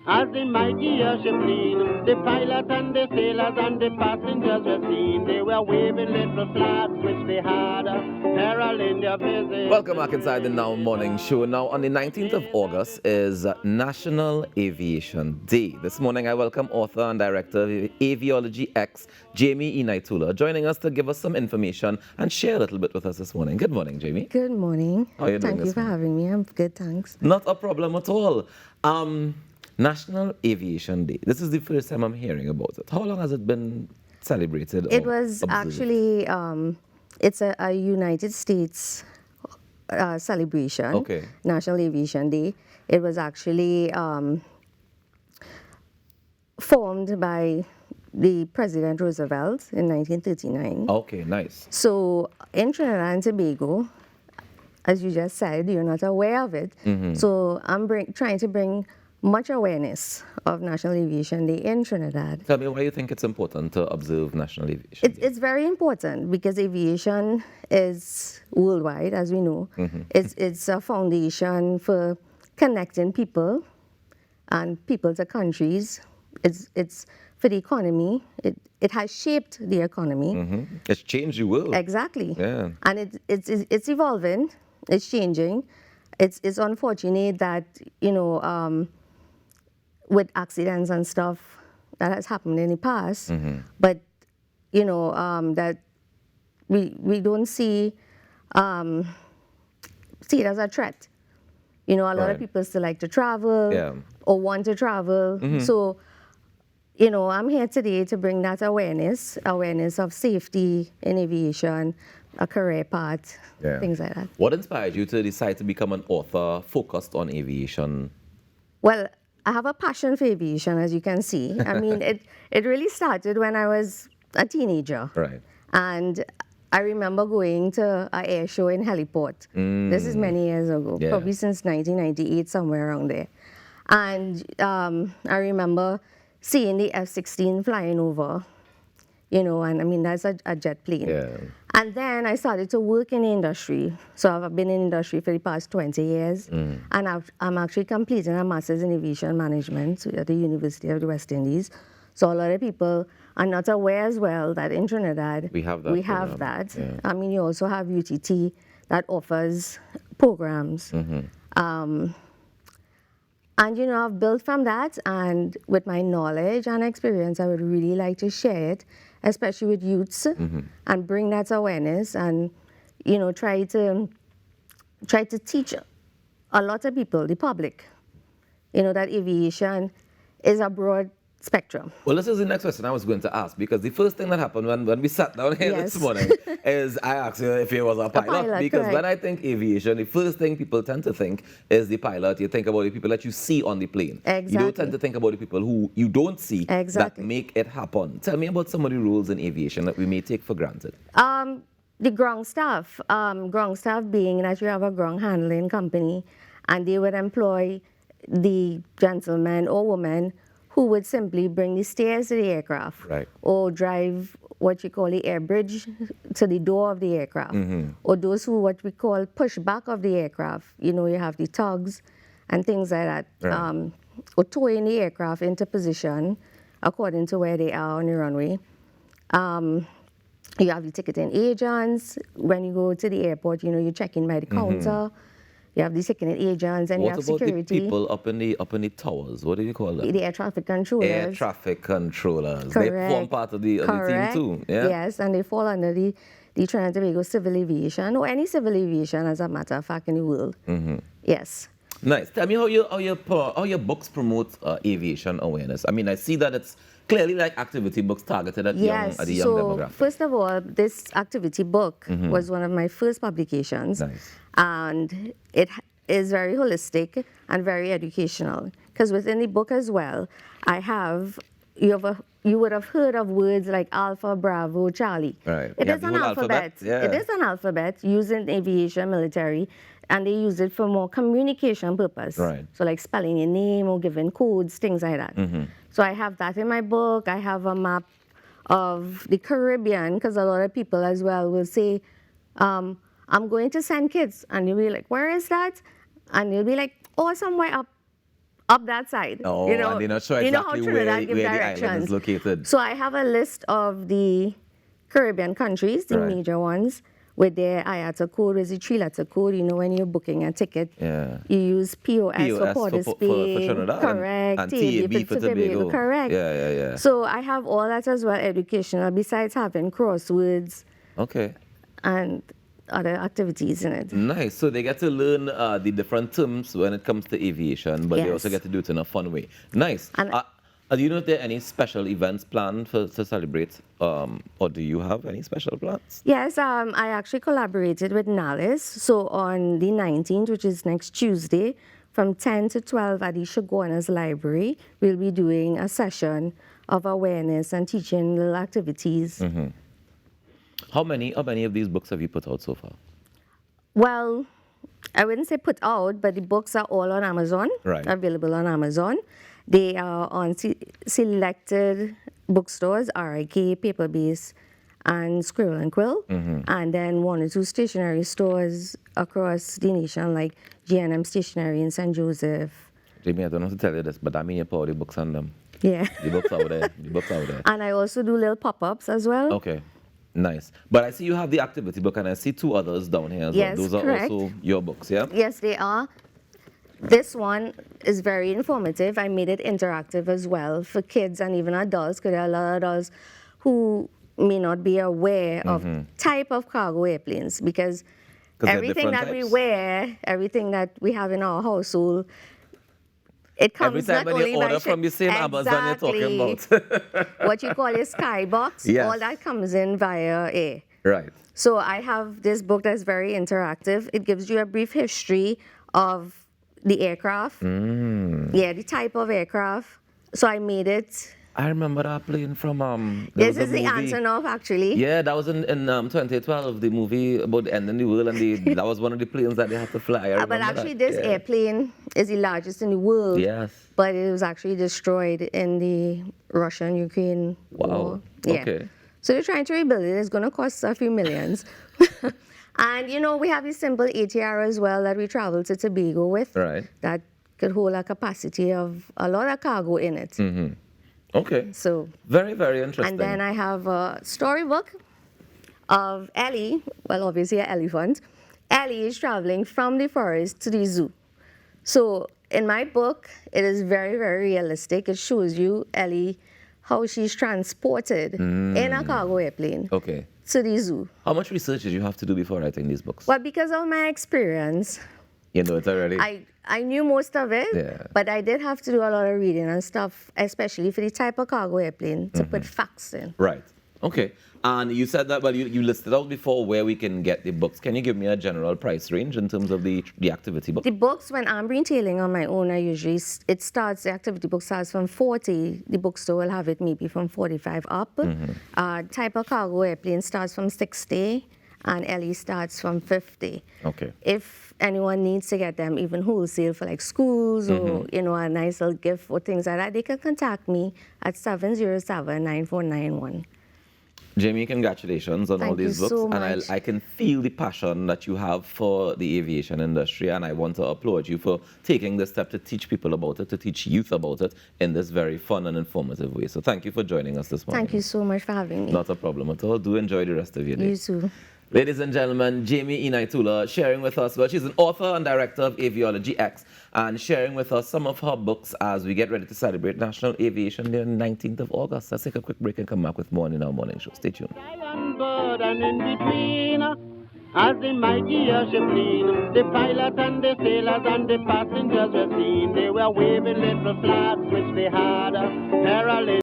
As the mighty airship leaned, the pilot and the sailors and the passengers were seen. They were waving little flags which they had heralding their visit. Welcome back inside the Now Morning Show. Now, on the 19th of August is National Aviation Day. This morning, I welcome author and director of Aviology X, Jamie Enightoola, joining us to give us some information and share a little bit with us this morning. Good morning, Jamie. Good morning. How are you doing Thank you for having me. I'm good, thanks. Not a problem at all. National Aviation Day. This is the first time I'm hearing about it. How long has it been celebrated? It was actually, it's a United States celebration, Okay. National Aviation Day. It was actually formed by the President Roosevelt in 1939. Okay, nice. So in Trinidad and Tobago, as you just said, you're not aware of it. So I'm trying to bring much awareness of National Aviation Day in Trinidad. Tell me why you think it's important to observe National Aviation Day. It's very important because aviation is worldwide, as we know. It's a foundation for connecting people and people to countries. It's for the economy. It has shaped the economy. It's changed the world. Exactly. Yeah. And it's evolving. It's changing. It's unfortunate that with accidents and stuff that has happened in the past, but that we don't see it as a threat. A lot of people still like to travel or want to travel. So, I'm here today to bring that awareness of safety in aviation, a career path, things like that. What inspired you to decide to become an author focused on aviation? Well, I have a passion for aviation, as you can see. I mean, it really started when I was a teenager. Right. And I remember going to an air show in Heliport. This is many years ago, probably since 1998, somewhere around there. And I remember seeing the F-16 flying over, and I mean, that's a jet plane. Yeah. And then I started to work in the industry. So I've been in the industry for the past 20 years. And I'm actually completing a master's in aviation management at the University of the West Indies. So a lot of people are not aware as well that in Trinidad, We have that. Yeah. I mean, you also have UTT that offers programs. And, I've built from that, and with my knowledge and experience, I would really like to share it, especially with youths, and bring that awareness and, try to teach a lot of people, the public, that aviation is a broad spectrum. Well, this is the next question I was going to ask, because the first thing that happened when we sat down here this morning is I asked you if you was a pilot. Because when I think aviation, the first thing people tend to think is the pilot. You think about the people that you see on the plane. Exactly. You don't tend to think about the people who you don't see that make it happen. Tell me about some of the rules in aviation that we may take for granted. The ground staff being that you have a ground handling company, and they would employ the gentleman or woman who would simply bring the stairs to the aircraft, or drive what you call the air bridge to the door of the aircraft, or those who what we call push back of the aircraft. You have the tugs and things like that, or towing the aircraft into position according to where they are on the runway. You have the ticketing agents. When you go to the airport, you check in by the counter. You have the ticketing agents, and you have security. What about the people up in the towers? What do you call them? The air traffic controllers. Air traffic controllers. Correct. They form part of the team too. Yeah. Yes, and they fall under the Trinidad and Tobago Civil Aviation, or any civil aviation, as a matter of fact, in the world. Yes. Nice. Tell me how your books promote aviation awareness. I mean, I see that it's clearly like activity books targeted at the young demographic. First of all, this activity book was one of my first publications. Nice. And it is very holistic and very educational. Because within the book as well, you would have heard of words like Alpha, Bravo, Charlie. Right. It is an alphabet. Yeah. It is an alphabet used in aviation, military, and they use it for more communication purpose. Right. So like spelling your name or giving codes, things like that. So I have that in my book. I have a map of the Caribbean, because a lot of people as well will say, I'm going to send kids. And you'll be like, where is that? And you'll be like, oh, somewhere up that side. Oh, you know, and they're not sure you know how exactly Trinidad give where the directions. island is located. So I have a list of the Caribbean countries, the Right. major ones, with their IATA code, is the 3-letter code. You know, when you're booking a ticket, Yeah. you use POS for Port of for Spain, Trinidad correct, and TAB for Tobago. correct. Yeah. So I have all that as well, educational, besides having crosswords Okay. and other activities in it. Nice. So they get to learn the different terms when it comes to aviation, but they also Yes. get to do it in a fun way. Nice. And- Do you know if there are any special events planned to celebrate, or do you have any special plans? Yes, I actually collaborated with NALIS. So on the 19th, which is next Tuesday, from 10 to 12 at the Shaguanas Library, we'll be doing a session of awareness and teaching little activities. Mm-hmm. How many of these books have you put out so far? Well, I wouldn't say put out, but the books are all on Amazon, Right. available on Amazon. They are on selected bookstores, RIK, Paperbase, and Squirrel and Quill, and then 1 or 2 stationery stores across the nation, like G&M Stationery in St. Joseph. Jamie, I don't know how to tell you this, but I mean you put all the books on them. Yeah. The books out there. The books out there. And I also do little pop-ups as well. Okay. Nice. But I see you have the activity book, and I see 2 others down here as Yes, well. Those correct. are also your books, yeah? Yes, they are. This one is very informative. I made it interactive as well for kids and even adults, because there are a lot of adults who may not be aware of type of cargo airplanes, because there are everything different that we types. wear, everything that we have in our household, it comes Every time not when only you by order ship. from the same Amazon you're talking Exactly. about. What you call a skybox, Yes. all that comes in via air. Right. So I have this book that's very interactive. It gives you a brief history of the aircraft. Yeah, the type of aircraft. So I made it. I remember that plane from there This was a is the movie. Antonov, actually. Yeah, that was in 2012, the movie about the end of the world, and that was one of the planes that they had to fly. I But remember actually, that. this Yeah. airplane is the largest in the world. Yes. But it was actually destroyed in the Russian-Ukraine Wow. war. Yeah. Okay. So they're trying to rebuild it. It's going to cost a few millions. And, you know, we have the simple ATR as well that we travel to Tobago with. Right. That could hold a capacity of a lot of cargo in it. Okay. So, Very, very interesting. and then I have a storybook of Ellie, well, obviously an elephant. Ellie is traveling from the forest to the zoo. So in my book, it is very, very realistic. It shows you Ellie, how she's transported in a cargo airplane Okay. to the zoo. How much research did you have to do before writing these books? Well, because of my experience, You know it already. I knew most of it, Yeah. but I did have to do a lot of reading and stuff, especially for the type of cargo airplane, to put facts in. Right. Okay. And you said that, well, you listed out before where we can get the books. Can you give me a general price range in terms of the activity book? The books, when I'm retailing on my own, I usually, the activity book starts from 40. The bookstore will have it maybe from 45 up. Type of cargo airplane starts from 60, and Ellie starts from 50. Okay. If anyone needs to get them even wholesale for like schools or, you know, a nice little gift or things like that, they can contact me at 707-9491. Jamie, congratulations on all Thank you these books. so And much. I can feel the passion that you have for the aviation industry, and I want to applaud you for taking the step to teach people about it, to teach youth about it in this very fun and informative way. So thank you for joining us this morning. Thank you so much for having me. Not a problem at all. Do enjoy the rest of your day. You too. Ladies and gentlemen, Jamie Enightoola sharing with us, well, she's an author and director of Aviology X, and sharing with us some of her books as we get ready to celebrate National Aviation Day on the 19th of August. Let's take a quick break and come back with more in our morning show. Stay tuned. Island bird and in between, as the mighty airship lean, the pilot and the sailors and the passengers were seen. They were waving little flags which they had, heralding